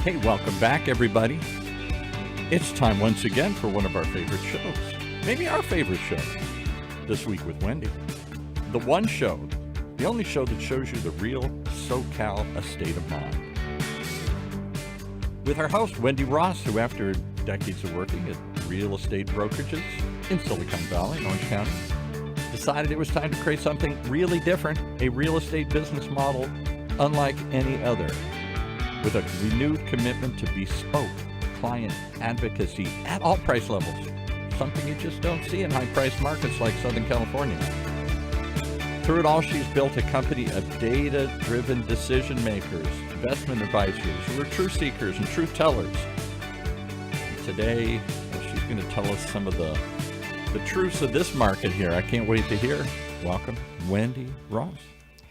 Hey, welcome back, everybody. It's time once again for one of our favorite shows. Maybe our favorite show. This week with Wendy. The one show, the only show that shows you the real SoCal estate of mind. With our host, Wendy Ross, who after decades of working at real estate brokerages in Silicon Valley in Orange County, decided it was time to create something really different, a real estate business model unlike any other, with a renewed commitment to bespoke client advocacy at all price levels, something you just don't see in high-priced markets like Southern California. Through it all, she's built a company of data-driven decision makers, investment advisors who are truth seekers and truth tellers. Today, she's going to tell us some of the truths of this market here. I can't wait to hear. Welcome, Wendy Ross.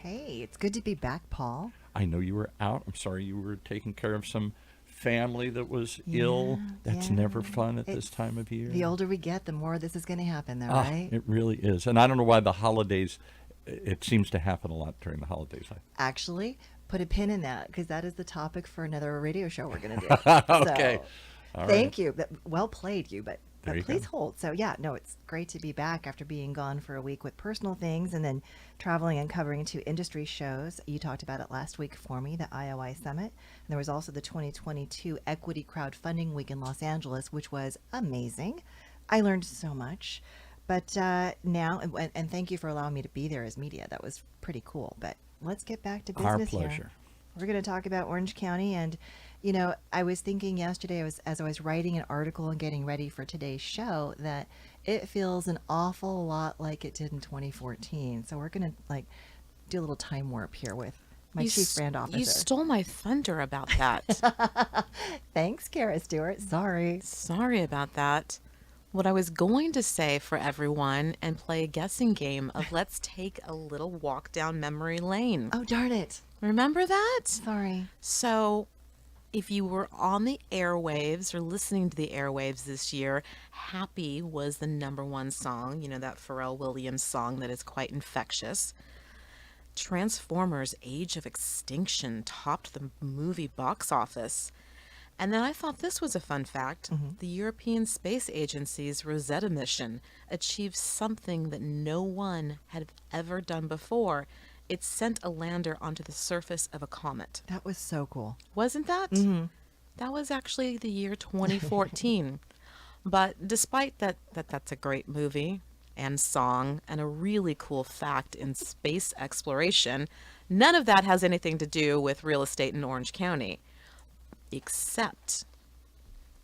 Hey, it's good to be back, Paul. I know you were out. I'm sorry you were taking care of some family that was ill. That's never fun at this time of year. The older we get, the more this is going to happen, though, right? It really is. And I don't know why the holidays, it seems to happen a lot during the holidays. Actually, put a pin in that because that is the topic for another radio show we're going to do. Okay. So, thank you. Well played, but please go. hold. So it's great to be back after being gone for a week with personal things and then traveling and covering 2 industry shows. You talked about it last week for me, the IOI Summit. And there was also the 2022 Equity Crowdfunding Week in Los Angeles, which was amazing. I learned so much. But now, and thank you for allowing me to be there as media. That was pretty cool. But let's get back to business. Our pleasure. Here. We're going to talk about Orange County. And, I was thinking yesterday, as I was writing an article and getting ready for today's show, that it feels an awful lot like it did in 2014. So we're going to do a little time warp here with my chief brand officer. You stole my thunder about that. Thanks, Kara Stewart. Sorry about that. What I was going to say for everyone and play a guessing game of let's take a little walk down memory lane. Oh, darn it. Remember that? Sorry. So if you were on the airwaves or listening to the airwaves this year, Happy was the #1 song, that Pharrell Williams song that is quite infectious. Transformers Age of Extinction topped the movie box office. And then I thought this was a fun fact. Mm-hmm. The European Space Agency's Rosetta mission achieved something that no one had ever done before. It sent a lander onto the surface of a comet. That was so cool. Wasn't that? Mm-hmm. That was actually the year 2014. But despite that's a great movie and song and a really cool fact in space exploration, none of that has anything to do with real estate in Orange County. Except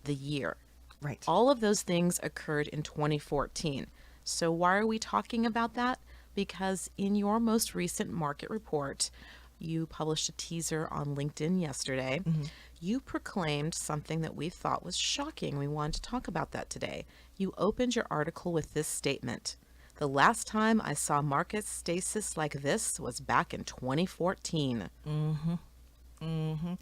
the year. Right. All of those things occurred in 2014. So why are we talking about that? Because in your most recent market report, you published a teaser on LinkedIn yesterday. Mm-hmm. You proclaimed something that we thought was shocking. We wanted to talk about that today. You opened your article with this statement. The last time I saw market stasis like this was back in 2014. Mm-hmm. Mm-hmm.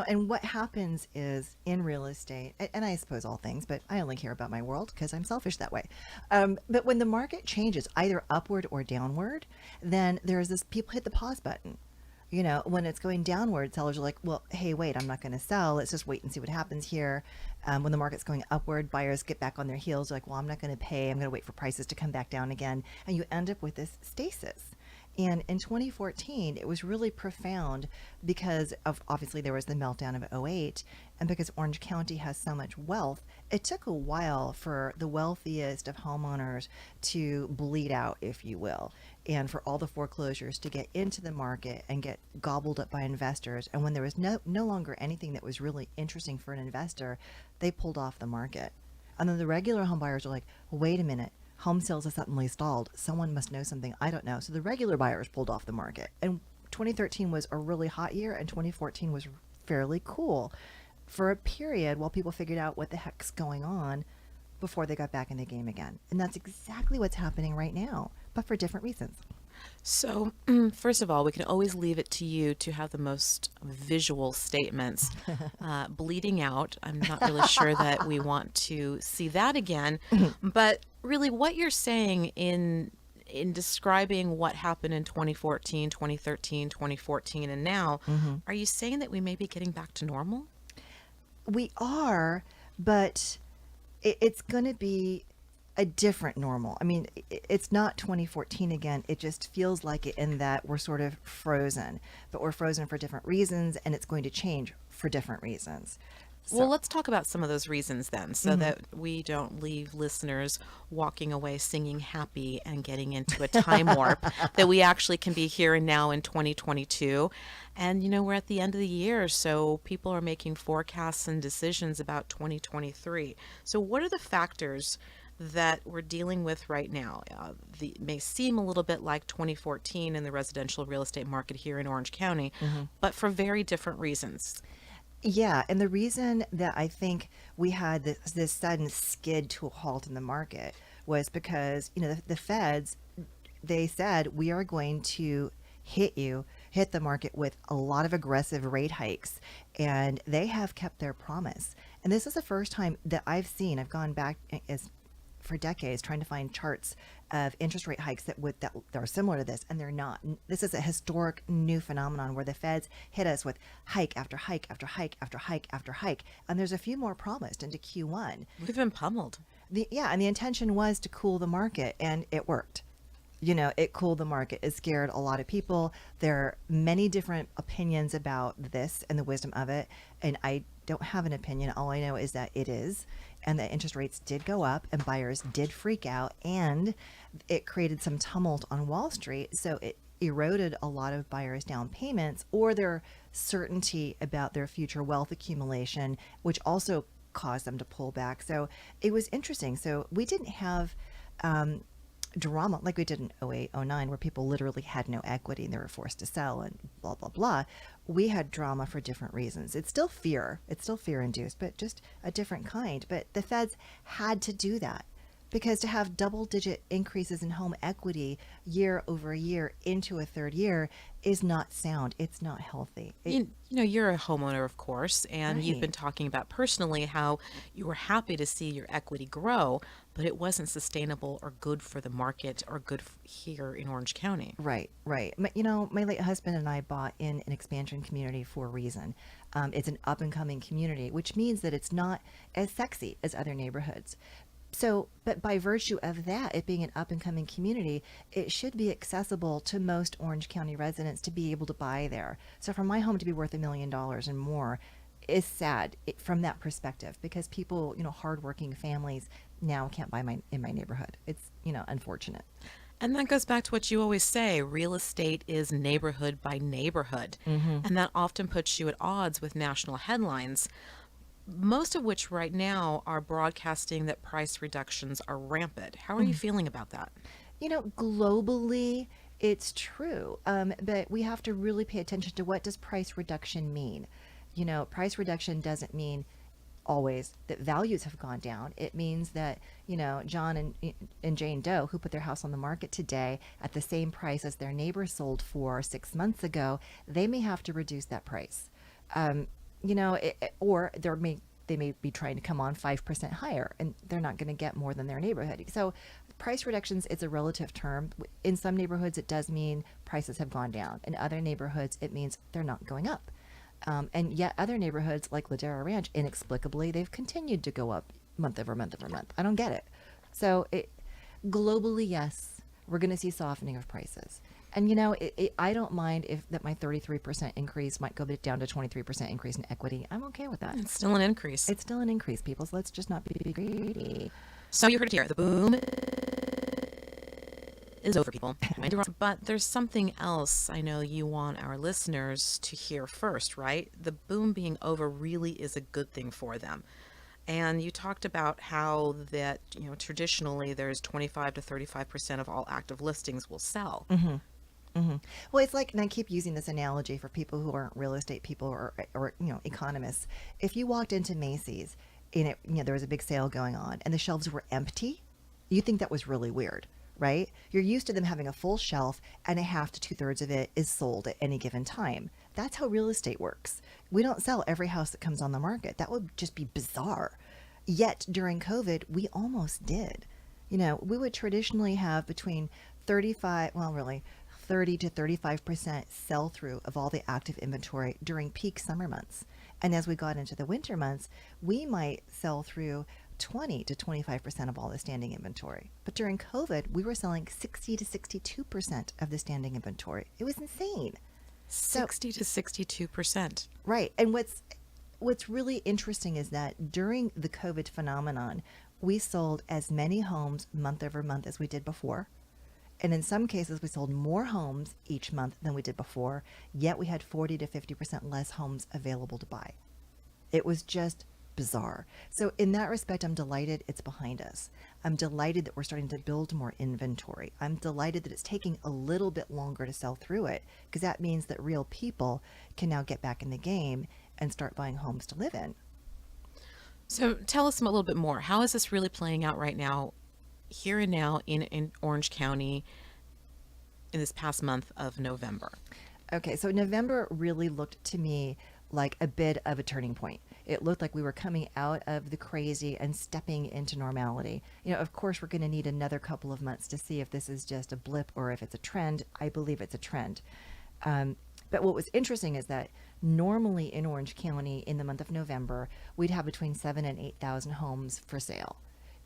And what happens is in real estate, and I suppose all things, but I only care about my world because I'm selfish that way. But when the market changes either upward or downward, then there's this, people hit the pause button. When it's going downward, sellers are like, well, hey, wait, I'm not going to sell. Let's just wait and see what happens here. When the market's going upward, buyers get back on their heels. They're like, well, I'm not going to pay. I'm going to wait for prices to come back down again. And you end up with this stasis. And in 2014, it was really profound because of, obviously, there was the meltdown of '08. And because Orange County has so much wealth, it took a while for the wealthiest of homeowners to bleed out, if you will, and for all the foreclosures to get into the market and get gobbled up by investors. And when there was no longer anything that was really interesting for an investor, they pulled off the market. And then the regular home buyers are like, wait a minute. Home sales have suddenly stalled. Someone must know something I don't know. So the regular buyers pulled off the market. And 2013 was a really hot year, and 2014 was fairly cool for a period while people figured out what the heck's going on before they got back in the game again. And that's exactly what's happening right now, but for different reasons. So, first of all, we can always leave it to you to have the most visual statements. Bleeding out, I'm not really sure that we want to see that again. But really, what you're saying in describing what happened in 2014, 2013, 2014, and now, are you saying that we may be getting back to normal? We are, but it's going to be a different normal. I mean, it's not 2014 again. It just feels like it in that we're sort of frozen, but we're frozen for different reasons, and it's going to change for different reasons. Well, So, let's talk about some of those reasons then, so mhm. that we don't leave listeners walking away singing happy and getting into a time warp, that we actually can be here and now in 2022. And, we're at the end of the year, so people are making forecasts and decisions about 2023. So, what are the factors that we're dealing with right now? It may seem a little bit like 2014 in the residential real estate market here in Orange County, but for very different reasons. Yeah, and the reason that I think we had this sudden skid to a halt in the market was because, the feds, they said we are going to hit the market with a lot of aggressive rate hikes, and they have kept their promise. And this is the first time that I've gone back as for decades trying to find charts of interest rate hikes that are similar to this, and they're not. This is a historic new phenomenon where the feds hit us with hike after hike after hike after hike after hike, and there's a few more promised into Q1. We've been pummeled. And the intention was to cool the market, and it worked. It cooled the market. It scared a lot of people. There are many different opinions about this and the wisdom of it, and I don't have an opinion. All I know is that it is, and that interest rates did go up, and buyers did freak out, and it created some tumult on Wall Street. So it eroded a lot of buyers' down payments or their certainty about their future wealth accumulation, which also caused them to pull back. So it was interesting. So we didn't have drama like we did in 08, 09, where people literally had no equity and they were forced to sell and blah, blah, blah. We had drama for different reasons. It's still fear. It's still fear induced, but just a different kind. But the feds had to do that because to have double digit increases in home equity year over year into a third year is not sound. It's not healthy. You're a homeowner, of course, and you've Right. been talking about personally how you were happy to see your equity grow, but it wasn't sustainable or good for the market or good here in Orange County. Right, right. My late husband and I bought in an expansion community for a reason. It's an up and coming community, which means that it's not as sexy as other neighborhoods. So, but by virtue of that, it being an up and coming community, it should be accessible to most Orange County residents to be able to buy there. So, for my home to be worth $1 million and more is sad from that perspective because people, hardworking families now can't buy in my neighborhood. It's, unfortunate. And that goes back to what you always say, real estate is neighborhood by neighborhood. And that often puts you at odds with national headlines, most of which right now are broadcasting that price reductions are rampant. How are you feeling about that? Globally, it's true. But we have to really pay attention to what does price reduction mean? Price reduction doesn't mean always that values have gone down. It means that, John and Jane Doe, who put their house on the market today at the same price as their neighbor sold for 6 months ago, they may have to reduce that price. Or they may be trying to come on 5% higher and they're not going to get more than their neighborhood. So price reductions is a relative term. In some neighborhoods, it does mean prices have gone down. In other neighborhoods, it means they're not going up. And yet other neighborhoods like Ladera Ranch, inexplicably, they've continued to go up month over month over month. I don't get it. So globally, yes, we're going to see softening of prices. And I don't mind if that my 33% increase might go down to 23% increase in equity. I'm okay with that. It's still an increase. It's still an increase, people. So let's just not be greedy. So you heard it here. The boom is over, people. But there's something else I know you want our listeners to hear first, right? The boom being over really is a good thing for them. And you talked about how that, traditionally there's 25 to 35% of all active listings will sell. Well, it's like, and I keep using this analogy for people who aren't real estate people or economists. If you walked into Macy's and there was a big sale going on and the shelves were empty, you think that was really weird, right? You're used to them having a full shelf and a half to 2/3 of it is sold at any given time. That's how real estate works. We don't sell every house that comes on the market. That would just be bizarre. Yet during COVID, we almost did. We would traditionally have between 30 to 35% sell through of all the active inventory during peak summer months. And as we got into the winter months, we might sell through 20 to 25% of all the standing inventory. But during COVID, we were selling 60 to 62% of the standing inventory. It was insane. So, 60 to 62%. right. And what's really interesting is that during the COVID phenomenon, we sold as many homes month over month as we did before. And in some cases, we sold more homes each month than we did before, yet we had 40 to 50% less homes available to buy. It was just bizarre. So in that respect, I'm delighted it's behind us. I'm delighted that we're starting to build more inventory. I'm delighted that it's taking a little bit longer to sell through it, because that means that real people can now get back in the game and start buying homes to live in. So tell us a little bit more. How is this really playing out right now, here and now in Orange County in this past month of November? Okay, so November really looked to me like a bit of a turning point. It looked like we were coming out of the crazy and stepping into normality. Of course, we're going to need another couple of months to see if this is just a blip or if it's a trend. I believe it's a trend. But what was interesting is that normally in Orange County in the month of November, we'd have between 7,000 and 8,000 homes for sale.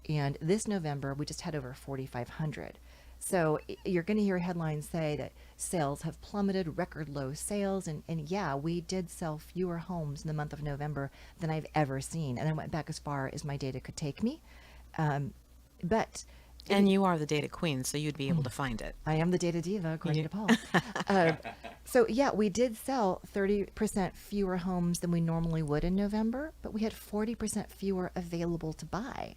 And this November, we just had over 4,500. So you're going to hear headlines say that sales have plummeted, record low sales. And yeah, we did sell fewer homes in the month of November than I've ever seen. And I went back as far as my data could take me. But And you are the data queen, so you'd be able to find it. I am the data diva, according to Paul. So yeah, we did sell 30% fewer homes than we normally would in November, but we had 40% fewer available to buy.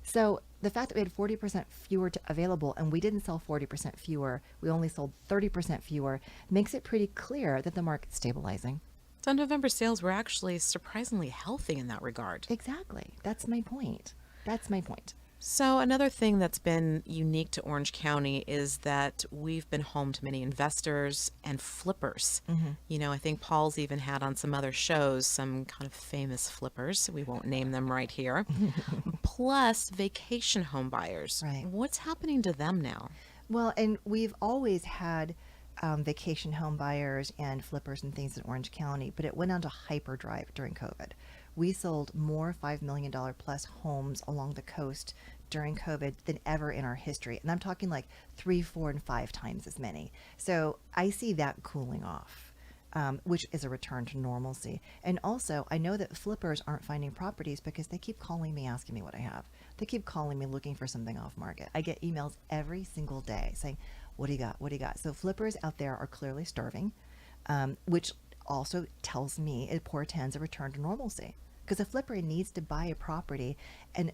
So the fact that we had 40% fewer available and we didn't sell 40% fewer, we only sold 30% fewer, makes it pretty clear that the market's stabilizing. So November sales were actually surprisingly healthy in that regard. Exactly. That's my point. That's my point. So another thing that's been unique to Orange County is that we've been home to many investors and flippers. I think Paul's even had on some other shows some kind of famous flippers. We won't name them right here. Plus vacation home buyers. Right. What's happening to them now? Well, and we've always had vacation home buyers and flippers and things in Orange County, but it went on to hyperdrive during COVID. We sold more $5 million plus homes along the coast during COVID than ever in our history. And I'm talking like 3, 4, and 5 times as many. So I see that cooling off, which is a return to normalcy. And also, I know that flippers aren't finding properties because they keep calling me, asking me what I have. They keep calling me looking for something off market. I get emails every single day saying, what do you got? What do you got? So flippers out there are clearly starving, which also tells me it portends a return to normalcy, because a flipper needs to buy a property and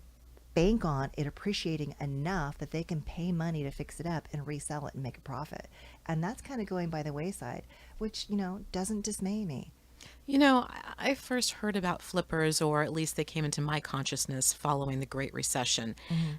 bank on it appreciating enough that they can pay money to fix it up and resell it and make a profit. And that's kind of going by the wayside, which, doesn't dismay me. I first heard about flippers, or at least they came into my consciousness following the Great Recession.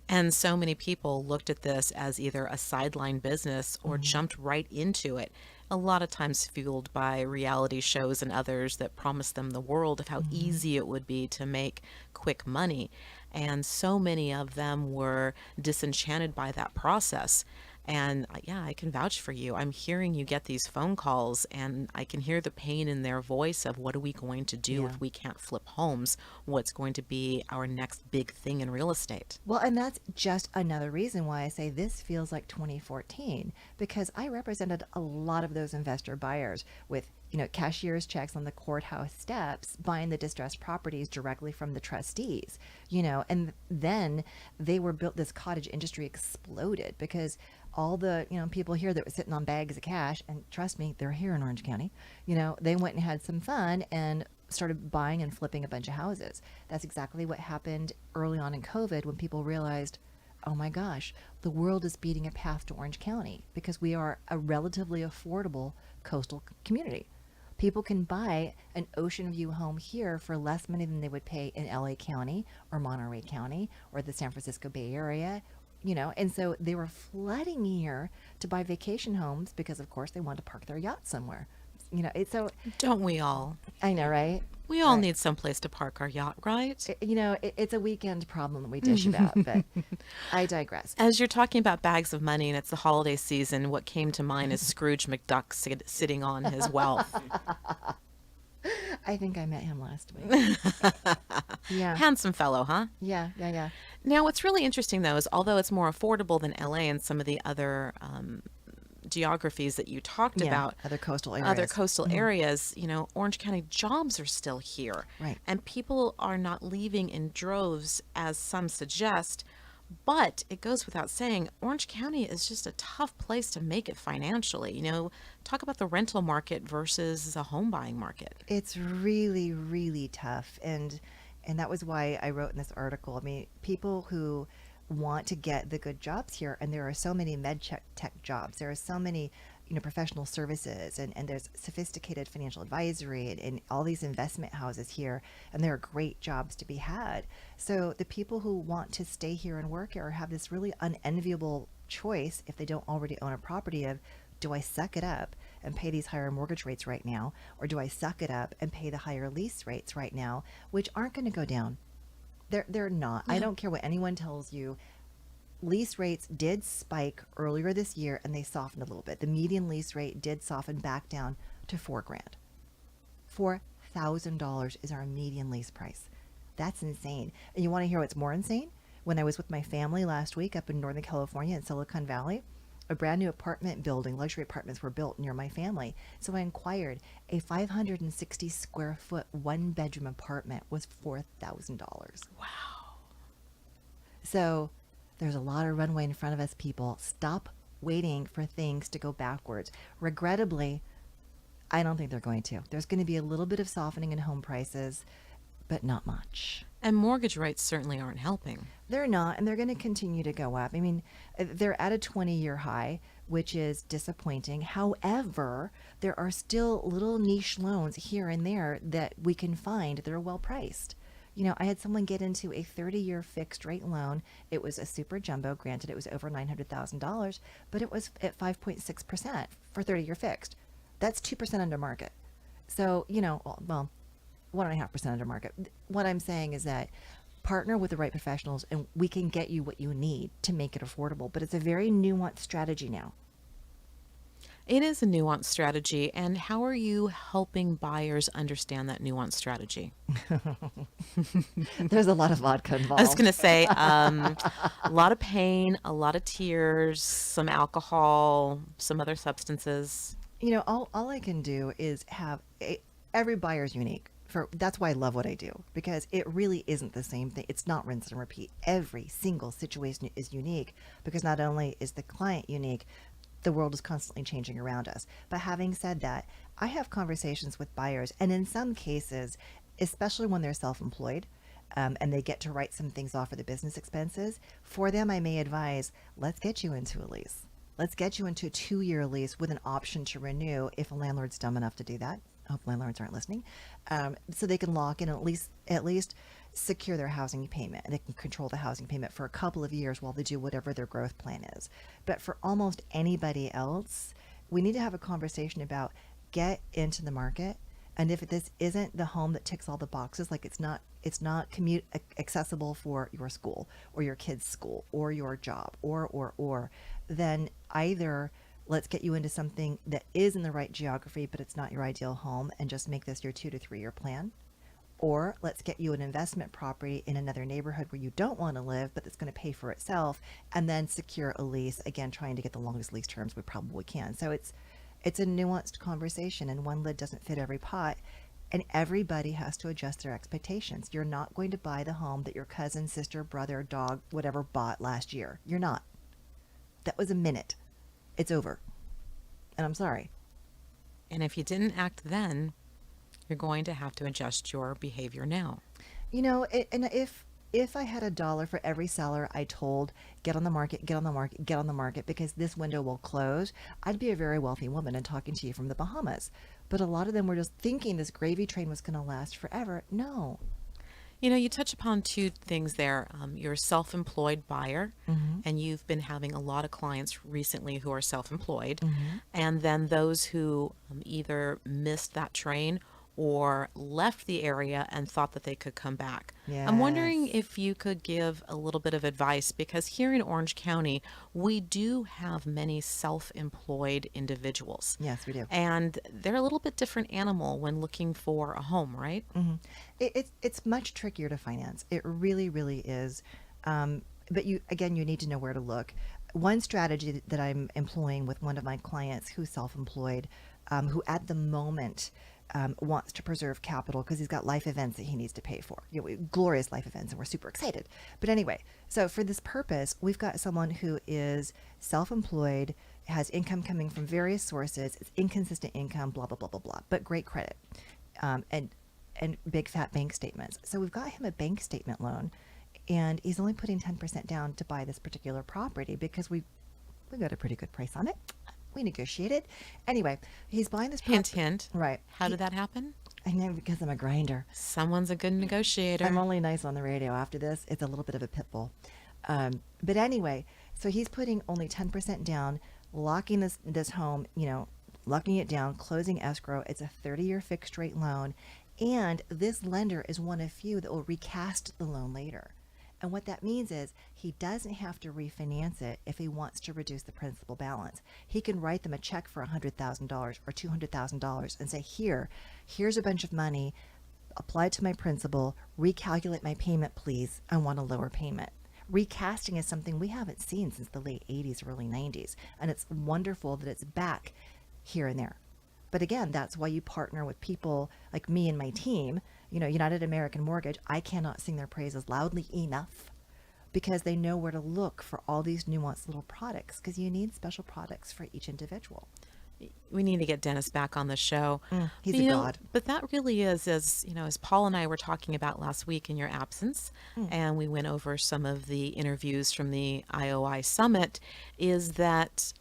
And so many people looked at this as either a sideline business or jumped right into it. A lot of times fueled by reality shows and others that promised them the world of how easy it would be to make quick money. And so many of them were disenchanted by that process. And yeah, I can vouch for you. I'm hearing you get these phone calls, and I can hear the pain in their voice of what are we going to do if we can't flip homes? What's going to be our next big thing in real estate? Well, and that's just another reason why I say this feels like 2014, because I represented a lot of those investor buyers with, cashier's checks on the courthouse steps, buying the distressed properties directly from the trustees, and then they were built, this cottage industry exploded because all the, people here that were sitting on bags of cash, and trust me, they're here in Orange County, they went and had some fun and started buying and flipping a bunch of houses. That's exactly what happened early on in COVID when people realized, oh my gosh, the world is beating a path to Orange County because we are a relatively affordable coastal community. People can buy an ocean view home here for less money than they would pay in LA County or Monterey County or the San Francisco Bay Area, and so they were flooding here to buy vacation homes because, of course, they wanted to park their yacht somewhere. It's so. Don't we all? I know, right? We all need someplace to park our yacht, right? It's a weekend problem that we dish about, but I digress. As you're talking about bags of money and it's the holiday season, what came to mind is Scrooge McDuck sitting on his wealth. I think I met him last week. Yeah. Handsome fellow, huh? Yeah. Yeah. Yeah. Now, what's really interesting though is although it's more affordable than LA and some of the other geographies that you talked Yeah. about, Other coastal other areas. coastal areas, Orange County jobs are still here. Right. And people are not leaving in droves, as some suggest. But it goes without saying, Orange County is just a tough place to make it financially. Talk about the rental market versus a home buying market. It's really, really tough. And that was why I wrote in this article. I mean, people who want to get the good jobs here, and there are so many tech jobs. There are so many, professional services, and there's sophisticated financial advisory and all these investment houses here, and there are great jobs to be had. So the people who want to stay here and work here have this really unenviable choice, if they don't already own a property, of, do I suck it up and pay these higher mortgage rates right now, or do I suck it up and pay the higher lease rates right now, which aren't going to go down? They're not. I don't care what anyone tells you. Lease rates did spike earlier this year, and they softened a little bit. The median lease rate did soften back down to $4,000. $4,000 is our median lease price. That's insane. And you want to hear what's more insane? When I was with my family last week up in Northern California in Silicon Valley, a brand new apartment building, luxury apartments were built near my family. So I inquired, a 560 square foot one bedroom apartment was $4,000. Wow. So there's a lot of runway in front of us, people. Stop waiting for things to go backwards. Regrettably, I don't think they're going to. There's going to be a little bit of softening in home prices, but not much. And mortgage rates certainly aren't helping. They're not, and they're going to continue to go up. I mean, they're at a 20-year high, which is disappointing. However, there are still little niche loans here and there that we can find that are well priced. I had someone get into a 30-year fixed rate loan. It was a super jumbo. Granted, it was over $900,000, but it was at 5.6% for 30-year fixed. That's 2% under market. So, well, 1.5% under market. What I'm saying is that partner with the right professionals, and we can get you what you need to make it affordable. But it's a very nuanced strategy now. It is a nuanced strategy. And how are you helping buyers understand that nuanced strategy? There's a lot of vodka involved. I was going to say a lot of pain, a lot of tears, some alcohol, some other substances. All I can do is have every buyer's unique. That's why I love what I do, because it really isn't the same thing. It's not rinse and repeat. Every single situation is unique, because not only is the client unique, the world is constantly changing around us. But having said that, I have conversations with buyers, and in some cases, especially when they're self-employed, and they get to write some things off for the business expenses, for them I may advise, let's get you into a lease. Let's get you into a 2-year lease with an option to renew if a landlord's dumb enough to do that. I hope landlords aren't listening. So they can lock in, at least secure their housing payment, and they can control the housing payment for a couple of years while they do whatever their growth plan is. But for almost anybody else, we need to have a conversation about get into the market. And if this isn't the home that ticks all the boxes, like it's not commute accessible for your school or your kid's school or your job or, then either let's get you into something that is in the right geography, but it's not your ideal home, and just make this your 2 to 3 year plan. Or let's get you an investment property in another neighborhood where you don't want to live, but it's going to pay for itself, and then secure a lease, again, trying to get the longest lease terms we probably can. So it's a nuanced conversation, and one lid doesn't fit every pot, and everybody has to adjust their expectations. You're not going to buy the home that your cousin, sister, brother, dog, whatever bought last year. You're not. That was a minute. It's over. And I'm sorry. And if you didn't act then, you're going to have to adjust your behavior now. And if I had $1 for every seller I told, get on the market, get on the market, get on the market, because this window will close, I'd be a very wealthy woman and talking to you from the Bahamas. But a lot of them were just thinking this gravy train was going to last forever. No. You touch upon two things there. You're a self-employed buyer, and you've been having a lot of clients recently who are self-employed. And then those who either missed that train or left the area and thought that they could come back. I'm wondering Yes. if you could give a little bit of advice, because here in Orange County, we do have many self-employed individuals. Yes, we do. And they're a little bit different animal when looking for a home, right? It's much trickier to finance. It really, really is. But you need to know where to look. One strategy that I'm employing with one of my clients who's self-employed, who at the moment wants to preserve capital because he's got life events that he needs to pay for, glorious life events, and we're super excited. But anyway, so for this purpose, we've got someone who is self-employed, has income coming from various sources, it's inconsistent income, blah, blah, blah, blah, blah, but great credit. And big fat bank statements. So we've got him a bank statement loan, and he's only putting 10% down to buy this particular property because we got a pretty good price on it. We negotiated. Anyway, he's buying this Hint, property. hint. Right. How did that happen? I know, because I'm a grinder. Someone's a good negotiator. I'm only nice on the radio. After this, it's a little bit of a pit bull. But anyway, so he's putting only 10% down, locking this home, locking it down, closing escrow. It's a 30-year fixed rate loan. And this lender is one of few that will recast the loan later. And what that means is he doesn't have to refinance it if he wants to reduce the principal balance. He can write them a check for $100,000 or $200,000 and say, here's a bunch of money, apply it to my principal, recalculate my payment, please. I want a lower payment. Recasting is something we haven't seen since the late 80s, early 90s. And it's wonderful that it's back here and there. But again, that's why you partner with people like me and my team. United American Mortgage, I cannot sing their praises loudly enough because they know where to look for all these nuanced little products, because you need special products for each individual. We need to get Dennis back on the show. He's But, a god. But that really is, as Paul and I were talking about last week in your absence, and we went over some of the interviews from the IOI Summit, is that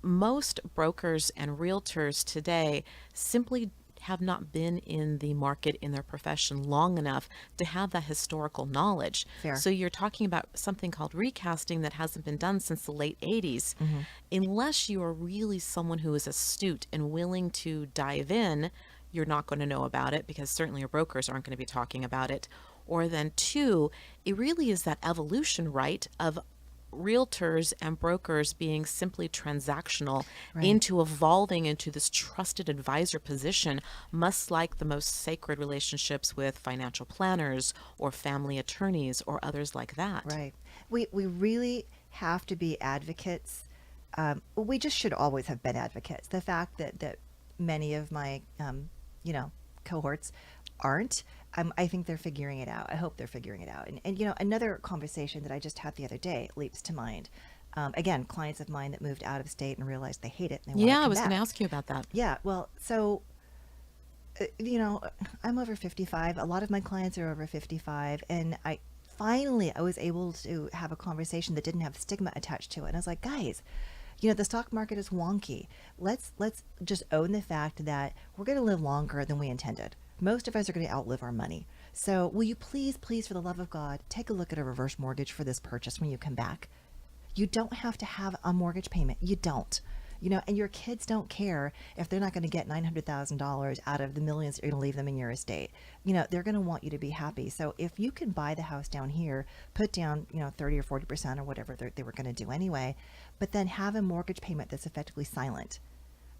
most brokers and realtors today simply have not been in the market in their profession long enough to have that historical knowledge. Fair. So you're talking about something called recasting that hasn't been done since the late 80s. Unless you are really someone who is astute and willing to dive in, you're not going to know about it, because certainly your brokers aren't going to be talking about it. Or then two, it really is that evolution, right, of realtors and brokers being simply transactional Right. into evolving into this trusted advisor position, much like the most sacred relationships with financial planners or family attorneys or others like that. Right. We really have to be advocates. We just should always have been advocates. The fact that many of my, cohorts aren't, I think they're figuring it out. I hope they're figuring it out. And another conversation that I just had the other day leaps to mind. Again, clients of mine that moved out of state and realized they hate it and they want to Yeah, come I was back. going to ask you about that. Yeah, well, so, I'm over 55. A lot of my clients are over 55. And I was able to have a conversation that didn't have stigma attached to it. And I was like, guys, the stock market is wonky. Let's just own the fact that we're going to live longer than we intended. Most of us are going to outlive our money. So will you please, for the love of God, take a look at a reverse mortgage for this purchase when you come back? You don't have to have a mortgage payment. You don't. And your kids don't care if they're not going to get $900,000 out of the millions that you're going to leave them in your estate. They're going to want you to be happy. So if you can buy the house down here, put down, 30 or 40% or whatever they were going to do anyway, but then have a mortgage payment that's effectively silent,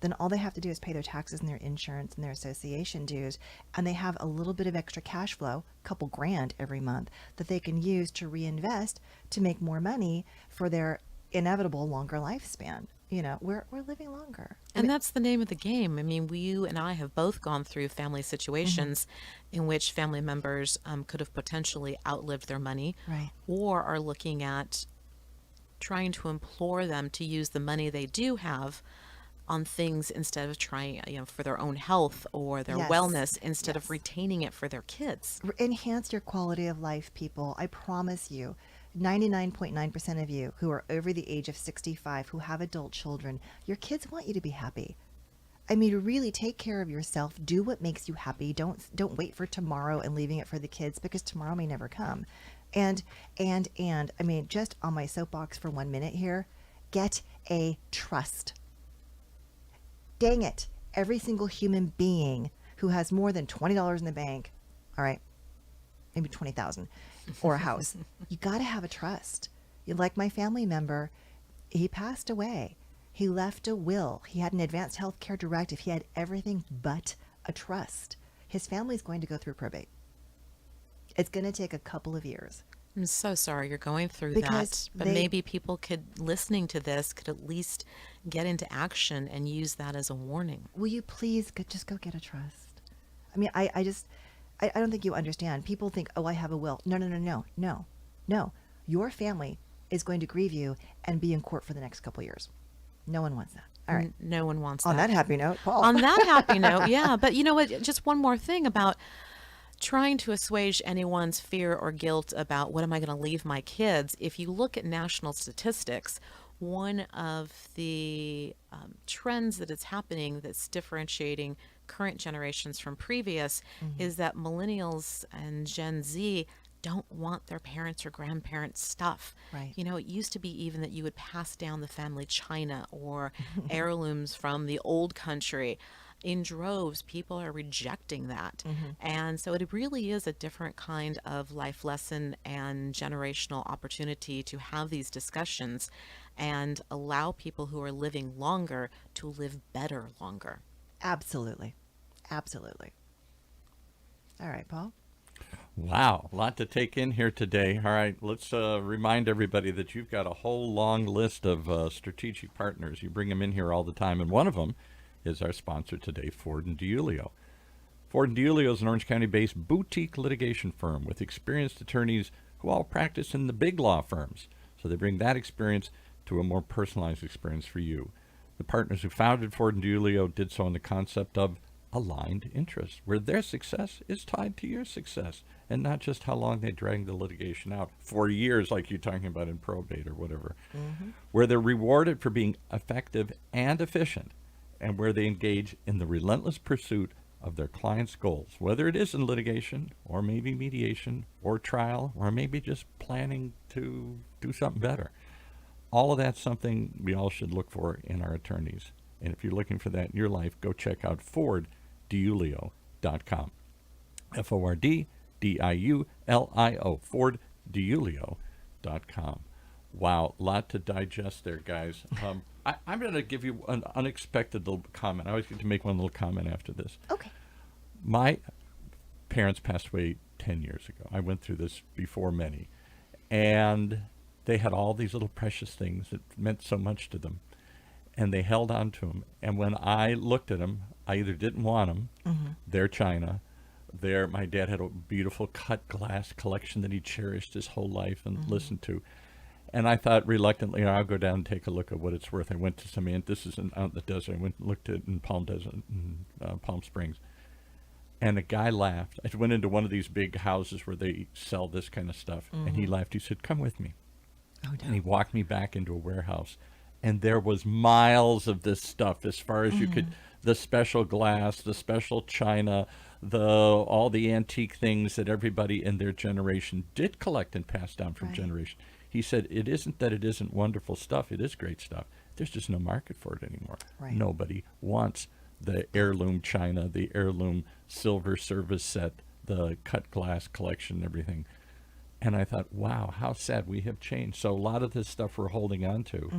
then all they have to do is pay their taxes and their insurance and their association dues, and they have a little bit of extra cash flow, a couple grand every month, that they can use to reinvest to make more money for their inevitable longer lifespan. We're living longer. And that's the name of the game. I mean, you and I have both gone through family situations in which family members could have potentially outlived their money, Right. or are looking at trying to implore them to use the money they do have on things instead of trying, for their own health or their Yes. wellness, instead Yes. of retaining it for their kids. Enhance your quality of life, people. I promise you, 99.9% of you who are over the age of 65, who have adult children, your kids want you to be happy. I mean, really take care of yourself. Do what makes you happy. Don't wait for tomorrow and leaving it for the kids, because tomorrow may never come. And I mean, just on my soapbox for 1 minute here, get a trust. Dang it. Every single human being who has more than $20 in the bank, all right, maybe 20,000, or a house, you got to have a trust. You like my family member, he passed away. He left a will. He had an advanced health care directive. He had everything but a trust. His family's going to go through probate. It's going to take a couple of years. I'm so sorry you're going through Because that, but maybe people listening to this, could at least get into action and use that as a warning. Will you please just go get a trust? I mean, I don't think you understand. People think, oh, I have a will. No. Your family is going to grieve you and be in court for the next couple of years. No one wants that. All right. No one wants On that. that happy note, Paul. On that happy note, yeah. But you know what? Just one more thing about trying to assuage anyone's fear or guilt about what am I going to leave my kids. If you look at national statistics, one of the trends that is happening that's differentiating current generations from previous is that millennials and Gen Z don't want their parents or grandparents' stuff. Right. You know, it used to be even that you would pass down the family china or heirlooms from the old country. In droves, people are rejecting that. And so it really is a different kind of life lesson and generational opportunity to have these discussions and allow people who are living longer to live better longer. Absolutely. Absolutely. All right, Paul. Wow, a lot to take in here today. All right, let's remind everybody that you've got a whole long list of strategic partners. You bring them in here all the time, and one of them is our sponsor today, Ford & DiIulio. Ford & DiIulio is an Orange County-based boutique litigation firm with experienced attorneys who all practice in the big law firms. So they bring that experience to a more personalized experience for you. The partners who founded Ford & DiIulio did so on the concept of aligned interests, where their success is tied to your success, and not just how long they drag the litigation out for years, like you're talking about in probate or whatever, where they're rewarded for being effective and efficient, and where they engage in the relentless pursuit of their clients' goals, whether it is in litigation or maybe mediation or trial or maybe just planning to do something better. All of that's something we all should look for in our attorneys. And if you're looking for that in your life, go check out FordDiulio.com. FordDiulio, FordDiulio.com. Wow, a lot to digest there, guys. I'm going to give you an unexpected little comment. I always get to make one little comment after this. Okay. My parents passed away 10 years ago. I went through this before many. And they had all these little precious things that meant so much to them. And they held on to them. And when I looked at them, I either didn't want them, their china, my dad had a beautiful cut glass collection that he cherished his whole life and listened to. And I thought reluctantly, I'll go down and take a look at what it's worth. I went to some, this is out in the desert. I went and looked at it in Palm Springs. And a guy laughed. I went into one of these big houses where they sell this kind of stuff. And he laughed. He said, "Come with me." Oh, no. And he walked me back into a warehouse. And there was miles of this stuff as far as you could, the special glass, the special china, all the antique things that everybody in their generation did collect and pass down from generation. He said, it isn't that it isn't wonderful stuff. It is great stuff. There's just no market for it anymore. Right. Nobody wants the heirloom china, the heirloom silver service set, the cut glass collection, everything. And I thought, wow, how sad we have changed. So a lot of this stuff we're holding on to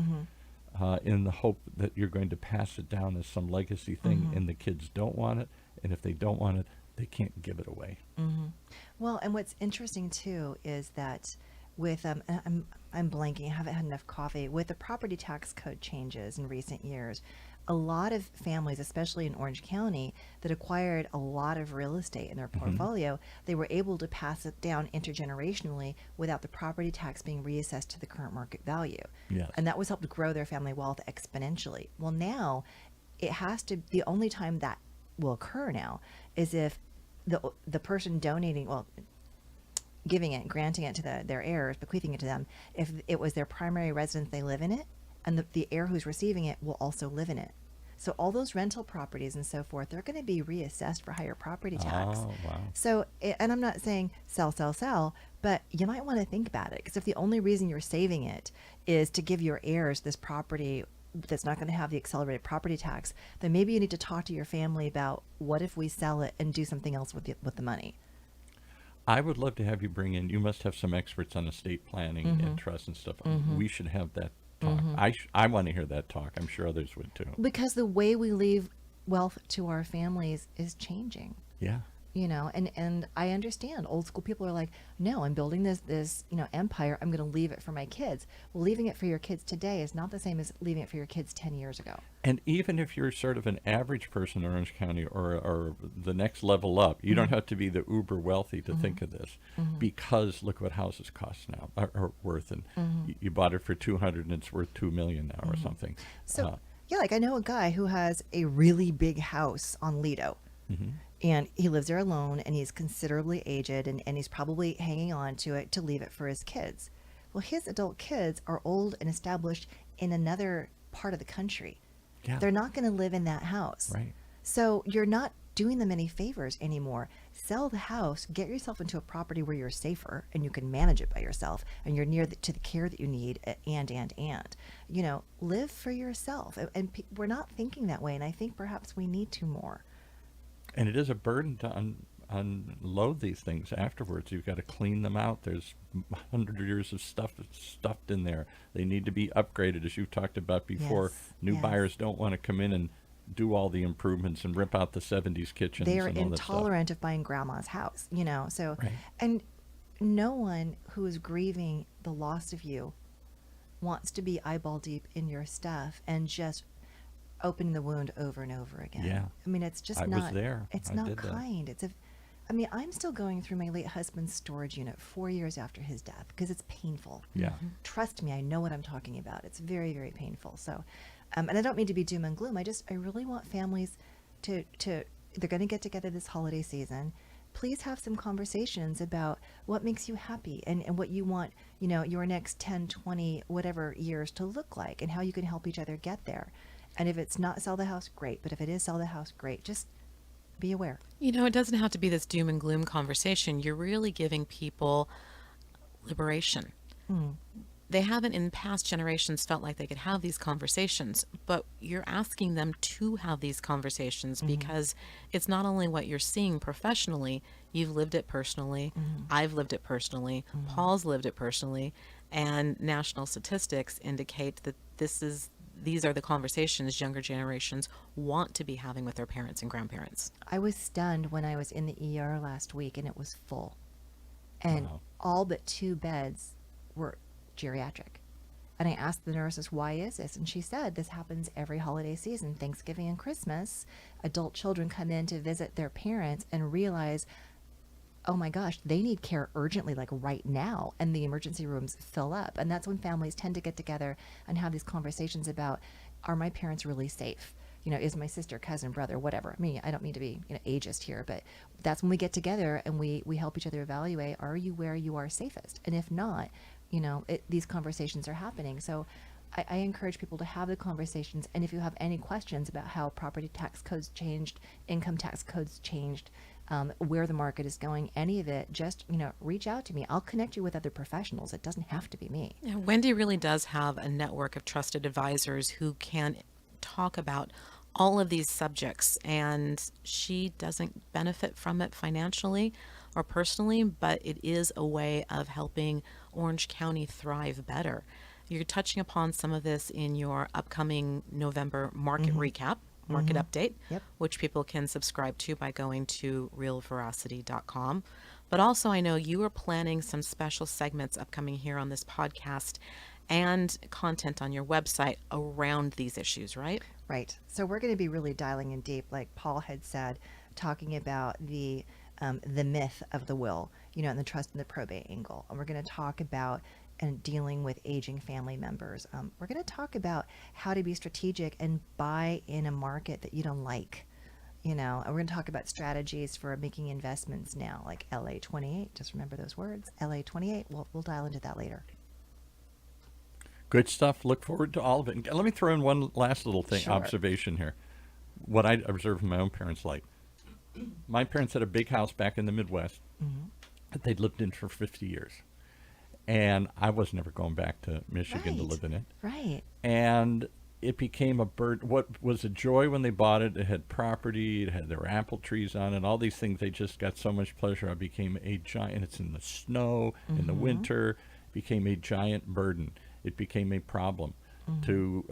in the hope that you're going to pass it down as some legacy thing, and the kids don't want it. And if they don't want it, they can't give it away. Well, and what's interesting too is that with I'm blanking, I haven't had enough coffee. With the property tax code changes in recent years, a lot of families, especially in Orange County, that acquired a lot of real estate in their portfolio, they were able to pass it down intergenerationally without the property tax being reassessed to the current market value. Yes. And that was helped grow their family wealth exponentially. Well, now it has to, the only time that will occur now is if the person donating, well, giving it, granting it to their heirs, bequeathing it to them, if it was their primary residence, they live in it, and the heir who's receiving it will also live in it. So all those rental properties and so forth, they're going to be reassessed for higher property tax. Oh, wow. So, and I'm not saying sell, but you might want to think about it, because if the only reason you're saving it is to give your heirs this property that's not going to have the accelerated property tax, then maybe you need to talk to your family about what if we sell it and do something else with the money. I would love to have you bring in, you must have some experts on estate planning and trust and stuff. We should have that talk. I want to hear that talk. I'm sure others would too. Because the way we leave wealth to our families is changing. Yeah. And I understand old school people are like, no, I'm building this empire. I'm going to leave it for my kids. Well, leaving it for your kids today is not the same as leaving it for your kids 10 years ago. And even if you're sort of an average person in Orange County or the next level up, you don't have to be the uber wealthy to think of this, because look what houses cost now, are worth. And you bought it for 200 and it's worth 2 million now or something. So yeah, like I know a guy who has a really big house on Lido. And he lives there alone, and he's considerably aged, and he's probably hanging on to it to leave it for his kids. Well, his adult kids are old and established in another part of the country. Yeah. They're not going to live in that house. Right. So you're not doing them any favors anymore. Sell the house, get yourself into a property where you're safer and you can manage it by yourself, and you're near to the care that you need, and live for yourself. And we're not thinking that way, and I think perhaps we need to more. And it is a burden to unload these things afterwards. You've got to clean them out. There's 100 years of stuff stuffed in there. They need to be upgraded, as you've talked about before. Yes, New yes. buyers don't want to come in and do all the improvements and rip out the 70s kitchens. They are and all that intolerant of buying grandma's house, so Right. And no one who is grieving the loss of you wants to be eyeball deep in your stuff and just opening the wound over and over again. Yeah. I mean, it's just I not was there. It's I not did that. kind. I'm still going through my late husband's storage unit 4 years after his death because it's painful. Yeah. Trust me, I know what I'm talking about. It's very, very painful. So, and I don't mean to be doom and gloom. I really want families to they're going to get together this holiday season. Please have some conversations about what makes you happy and what you want, your next 10, 20, whatever years to look like, and how you can help each other get there. And if it's not sell the house, great. But if it is sell the house, great. Just be aware. It doesn't have to be this doom and gloom conversation. You're really giving people liberation. They haven't in past generations felt like they could have these conversations, but you're asking them to have these conversations because it's not only what you're seeing professionally, you've lived it personally, I've lived it personally, Paul's lived it personally, and national statistics indicate that these are the conversations younger generations want to be having with their parents and grandparents. I was stunned when I was in the ER last week and it was full. And Wow. all but 2 beds were geriatric. And I asked the nurses, why is this? And she said, this happens every holiday season, Thanksgiving and Christmas. Adult children come in to visit their parents and realize, oh my gosh, they need care urgently, like right now. And the emergency rooms fill up. And that's when families tend to get together and have these conversations about, are my parents really safe? Is my sister, cousin, brother, whatever. I don't mean to be ageist here, but that's when we get together and we help each other evaluate, are you where you are safest? And if not, these conversations are happening. So I encourage people to have the conversations. And if you have any questions about how property tax codes changed, income tax codes changed, where the market is going, any of it, just, reach out to me. I'll connect you with other professionals. It doesn't have to be me. Yeah, Wendy really does have a network of trusted advisors who can talk about all of these subjects, and she doesn't benefit from it financially or personally, but it is a way of helping Orange County thrive better. You're touching upon some of this in your upcoming November market recap, market update, Yep. which people can subscribe to by going to realveracity.com. But also, I know you are planning some special segments upcoming here on this podcast and content on your website around these issues, right? Right. So we're going to be really dialing in deep, like Paul had said, talking about the myth of the will, and the trust and the probate angle. And we're going to talk about and dealing with aging family members. We're going to talk about how to be strategic and buy in a market that you don't like. And we're going to talk about strategies for making investments now, like LA28. Just remember those words, LA28. We'll dial into that later. Good stuff. Look forward to all of it. And let me throw in one last little thing, Sure. observation here. What I observed in my own parents' life. My parents had a big house back in the Midwest that they'd lived in for 50 years. And I was never going back to Michigan to Right. live in it. Right. And it became a bird. What was a joy when they bought it? It had property. It had their apple trees on it. All these things. They just got so much pleasure. I became a giant. It's in the snow in the winter. Became a giant burden. It became a problem. To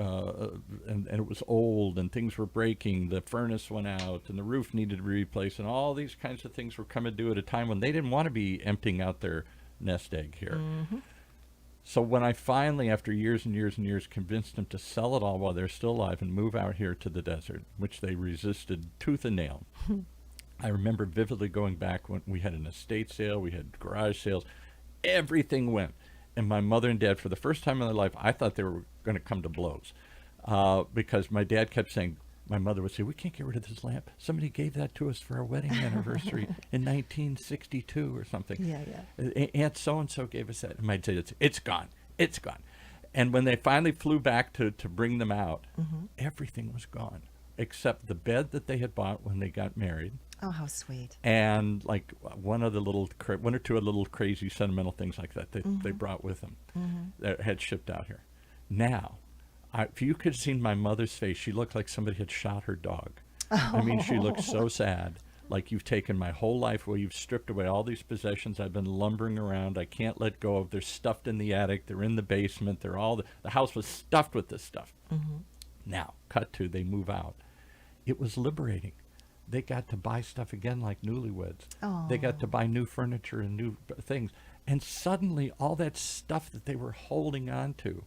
and it was old and things were breaking. The furnace went out and the roof needed to be replaced, and all these kinds of things were coming due at a time when they didn't want to be emptying out their nest egg here. So when I finally, after years and years and years, convinced them to sell it all while they're still alive and move out here to the desert, which they resisted tooth and nail. I remember vividly going back when we had an estate sale, we had garage sales, everything went. And my mother and dad, for the first time in their life, I thought they were going to come to blows, because my dad kept saying, my mother would say, we can't get rid of this lamp. Somebody gave that to us for our wedding anniversary in 1962 or something. Yeah. Aunt so-and-so gave us that. And my dad would say, it's gone. It's gone. And when they finally flew back to bring them out, everything was gone, except the bed that they had bought when they got married. Oh, how sweet. And like one or two other little crazy sentimental things like that they brought with them that had shipped out here. Now, if you could have seen my mother's face, she looked like somebody had shot her dog. I mean, she looked so sad. Like, you've taken my whole life away. You've stripped away all these possessions I've been lumbering around. I can't let go of. They're stuffed in the attic. They're in the basement. They're all the house was stuffed with this stuff. Now, cut to, they move out. It was liberating. They got to buy stuff again like newlyweds. They got to buy new furniture and new things. And suddenly, all that stuff that they were holding on to,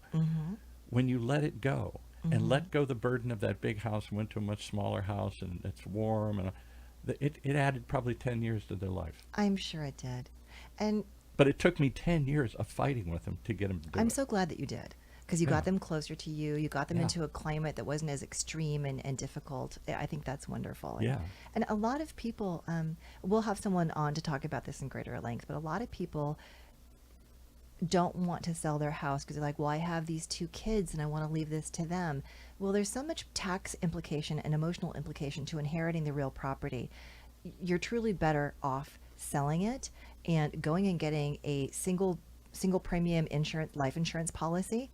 when you let it go and let go the burden of that big house and went to a much smaller house and it's warm, and it added probably 10 years to their life. I'm sure it did. And But it took me 10 years of fighting with them to get them to do I'm it. so glad that you did, because you got them closer to you. You got them into a climate that wasn't as extreme and difficult. I think that's wonderful. Yeah. And a lot of people, we'll have someone on to talk about this in greater length, but a lot of people don't want to sell their house because they're like, well, I have these 2 kids and I want to leave this to them. Well, there's so much tax implication and emotional implication to inheriting the real property. You're truly better off selling it and going and getting a single premium life insurance policy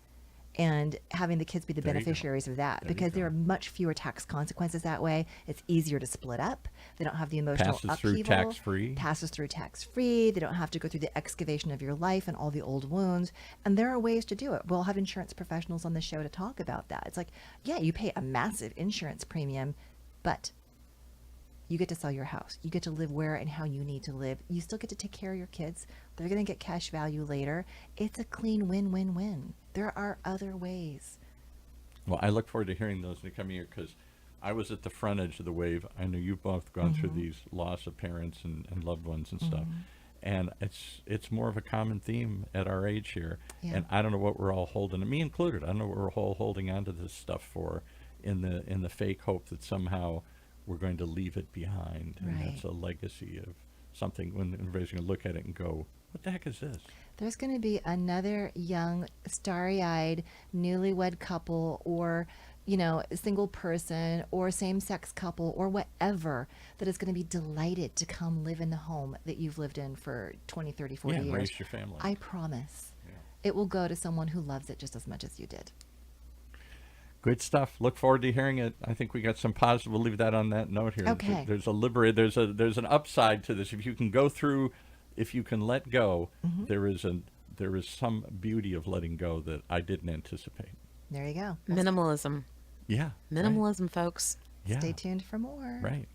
and having the kids be the There you go. beneficiaries of that, There you because there go. are much fewer tax consequences that way. It's easier to split up. They don't have the emotional Passes through upheaval. tax-free. Passes through tax-free. They don't have to go through the excavation of your life and all the old wounds. And there are ways to do it. We'll have insurance professionals on the show to talk about that. It's like, yeah, you pay a massive insurance premium, but you get to sell your house. You get to live where and how you need to live. You still get to take care of your kids. They're going to get cash value later. It's a clean win-win-win. There are other ways. Well, I look forward to hearing those in the coming year, because I was at the front edge of the wave. I know you've both gone through these loss of parents and loved ones and stuff. And it's more of a common theme at our age here. Yeah. And I don't know what we're all holding, me included. I don't know what we're all holding on to this stuff for, in the fake hope that somehow we're going to leave it behind. And Right. that's a legacy of something when everybody's going to look at it and go, what the heck is this? There's going to be another young, starry-eyed, newlywed couple, or, a single person, or same-sex couple, or whatever, that is going to be delighted to come live in the home that you've lived in for 20, 30, 40 Yeah, years. raise your family. I promise. Yeah. It will go to someone who loves it just as much as you did. Good stuff. Look forward to hearing it. I think we got some positive. We'll leave that on that note here. Okay. There's an upside to this. If you can go through, if you can let go, there is some beauty of letting go that I didn't anticipate. There you go. Minimalism. Yeah. Minimalism, folks. Yeah. Stay tuned for more. Right.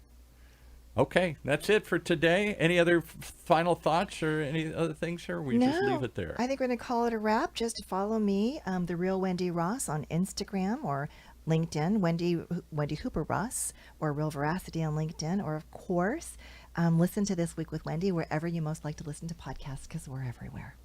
Okay, that's it for today. Any other final thoughts or any other things here? We just leave it there. I think we're going to call it a wrap. Just follow me, The Real Wendy Ross, on Instagram or LinkedIn, Wendy Hooper Ross, or Real Veracity on LinkedIn, or of course, listen to This Week with Wendy wherever you most like to listen to podcasts, because we're everywhere.